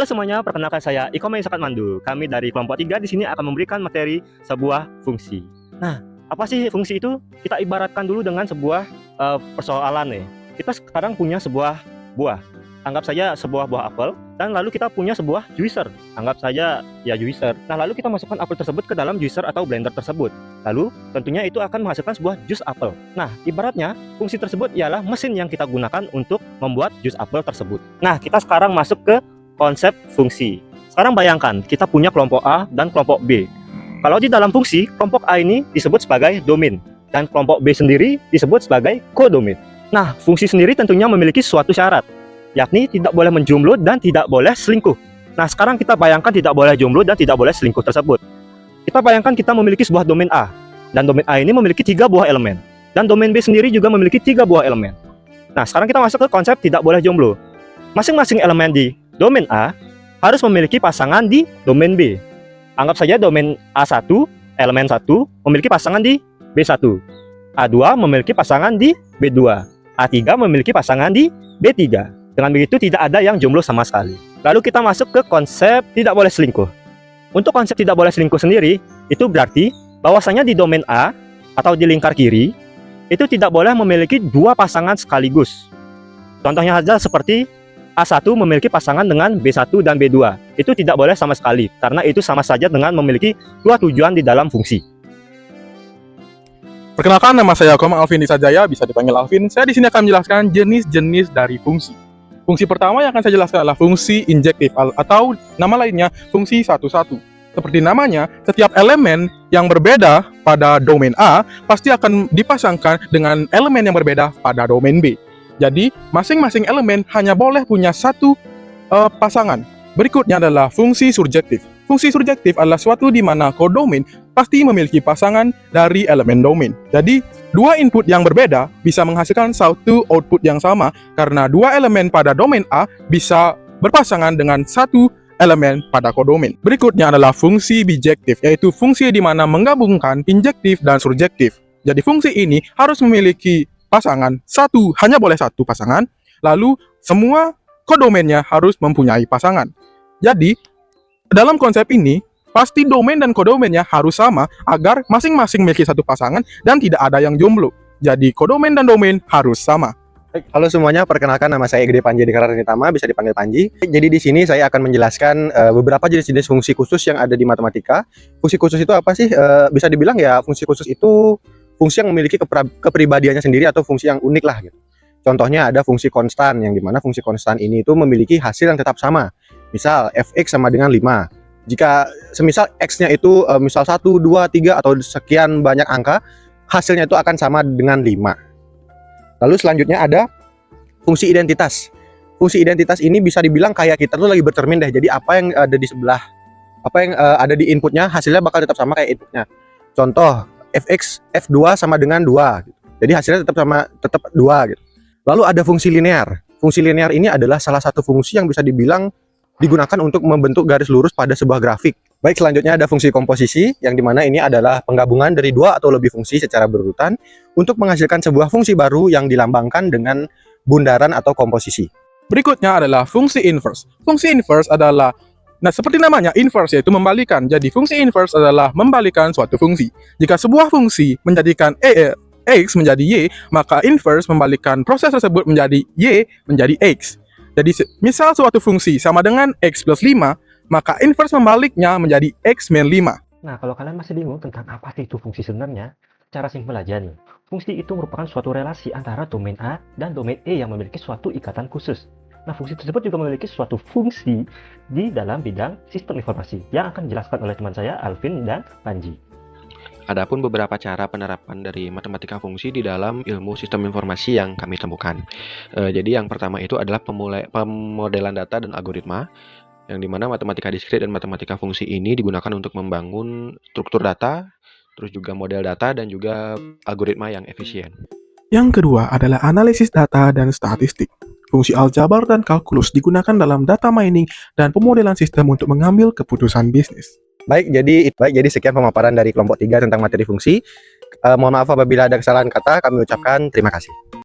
Halo semuanya, perkenalkan saya Iko Maisakat Mandu. Kami dari kelompok 3 di sini akan memberikan materi sebuah fungsi. Nah, apa sih fungsi itu? Kita ibaratkan dulu dengan sebuah persoalan nih. Kita sekarang punya sebuah buah. Anggap saja sebuah buah apel dan lalu kita punya sebuah juicer. Anggap saja ya juicer. Nah, lalu kita masukkan apel tersebut ke dalam juicer atau blender tersebut. Lalu tentunya itu akan menghasilkan sebuah jus apel. Nah, ibaratnya fungsi tersebut ialah mesin yang kita gunakan untuk membuat jus apel tersebut. Nah, kita sekarang masuk ke konsep fungsi. Sekarang bayangkan, kita punya kelompok A dan kelompok B. Kalau di dalam fungsi, kelompok A ini disebut sebagai domain, dan kelompok B sendiri disebut sebagai kodomain. Nah, fungsi sendiri tentunya memiliki suatu syarat, yakni tidak boleh menjomblo dan tidak boleh selingkuh. Nah, sekarang kita bayangkan tidak boleh jomblo dan tidak boleh selingkuh tersebut. Kita bayangkan kita memiliki sebuah domain A, dan domain A ini memiliki 3 buah elemen, dan domain B sendiri juga memiliki 3 buah elemen. Nah, sekarang kita masuk ke konsep tidak boleh jomblo. Masing-masing elemen di domain A harus memiliki pasangan di domain B. Anggap saja domain A1, elemen 1, memiliki pasangan di B1. A2 memiliki pasangan di B2. A3 memiliki pasangan di B3. Dengan begitu tidak ada yang jomblo sama sekali. Lalu kita masuk ke konsep tidak boleh selingkuh. Untuk konsep tidak boleh selingkuh sendiri, itu berarti bahwasanya di domain A atau di lingkar kiri, itu tidak boleh memiliki 2 pasangan sekaligus. Contohnya saja seperti A1 memiliki pasangan dengan B1 dan B2. Itu tidak boleh sama sekali, karena itu sama saja dengan memiliki 2 tujuan di dalam fungsi. Perkenalkan, nama saya Komang Alvin Disajaya, bisa dipanggil Alvin. Saya di sini akan menjelaskan jenis-jenis dari fungsi. Fungsi pertama yang akan saya jelaskan adalah fungsi injektif atau nama lainnya fungsi satu-satu. Seperti namanya, setiap elemen yang berbeda pada domain A pasti akan dipasangkan dengan elemen yang berbeda pada domain B. Jadi, masing-masing elemen hanya boleh punya satu pasangan. Berikutnya adalah fungsi surjektif. Fungsi surjektif adalah suatu di mana kodomain pasti memiliki pasangan dari elemen domain. Jadi, 2 input yang berbeda bisa menghasilkan satu output yang sama karena 2 elemen pada domain A bisa berpasangan dengan satu elemen pada kodomain. Berikutnya adalah fungsi bijektif, yaitu fungsi di mana menggabungkan injektif dan surjektif. Jadi, fungsi ini harus memiliki pasangan satu, hanya boleh satu pasangan, lalu semua kodomainnya harus mempunyai pasangan. Jadi, dalam konsep ini, pasti domain dan kodomainnya harus sama agar masing-masing memiliki satu pasangan dan tidak ada yang jomblo. Jadi, kodomain dan domain harus sama. Halo semuanya, perkenalkan nama saya Gede Panji Dikaranitama, bisa dipanggil Panji. Jadi di sini saya akan menjelaskan beberapa jenis-jenis fungsi khusus yang ada di matematika. Fungsi khusus itu apa sih? Bisa dibilang ya fungsi khusus itu fungsi yang memiliki kepribadiannya sendiri atau fungsi yang unik lah gitu. Contohnya ada fungsi konstan, yang dimana fungsi konstan ini itu memiliki hasil yang tetap sama. Misal fx sama dengan 5. Jika semisal x-nya itu misal 1, 2, 3 atau sekian banyak angka, hasilnya itu akan sama dengan 5. Lalu selanjutnya ada fungsi identitas. Fungsi identitas ini bisa dibilang kayak kita tuh lagi bercermin deh. Jadi apa yang ada di sebelah, apa yang ada di inputnya, hasilnya bakal tetap sama kayak inputnya. Contoh, fx f2 sama dengan 2 gitu. Jadi hasilnya tetap 2 gitu. Lalu ada fungsi linear. Fungsi linear ini adalah salah satu fungsi yang bisa dibilang digunakan untuk membentuk garis lurus pada sebuah grafik. Baik, selanjutnya ada fungsi komposisi, yang dimana ini adalah penggabungan dari 2 atau lebih fungsi secara berurutan untuk menghasilkan sebuah fungsi baru yang dilambangkan dengan bundaran atau komposisi. Berikutnya adalah fungsi inverse. Fungsi inverse adalah, seperti namanya, inverse yaitu membalikan. Jadi, fungsi inverse adalah membalikan suatu fungsi. Jika sebuah fungsi menjadikan X menjadi Y, maka inverse membalikan proses tersebut menjadi Y menjadi X. Jadi, misal suatu fungsi sama dengan X plus 5, maka inverse membaliknya menjadi X min 5. Nah, kalau kalian masih bingung tentang apa sih itu fungsi sebenarnya, cara simpel aja nih. Fungsi itu merupakan suatu relasi antara domain A dan domain E yang memiliki suatu ikatan khusus. Nah, fungsi tersebut juga memiliki suatu fungsi di dalam bidang sistem informasi yang akan dijelaskan oleh teman saya, Alvin dan Panji. Adapun beberapa cara penerapan dari matematika fungsi di dalam ilmu sistem informasi yang kami temukan. Jadi yang pertama itu adalah pemodelan data dan algoritma, yang dimana matematika diskrit dan matematika fungsi ini digunakan untuk membangun struktur data, terus juga model data dan juga algoritma yang efisien. Yang kedua adalah analisis data dan statistik. Fungsi aljabar dan kalkulus digunakan dalam data mining dan pemodelan sistem untuk mengambil keputusan bisnis. Baik, jadi sekian pemaparan dari kelompok 3 tentang materi fungsi. Mohon maaf apabila ada kesalahan kata, kami ucapkan terima kasih.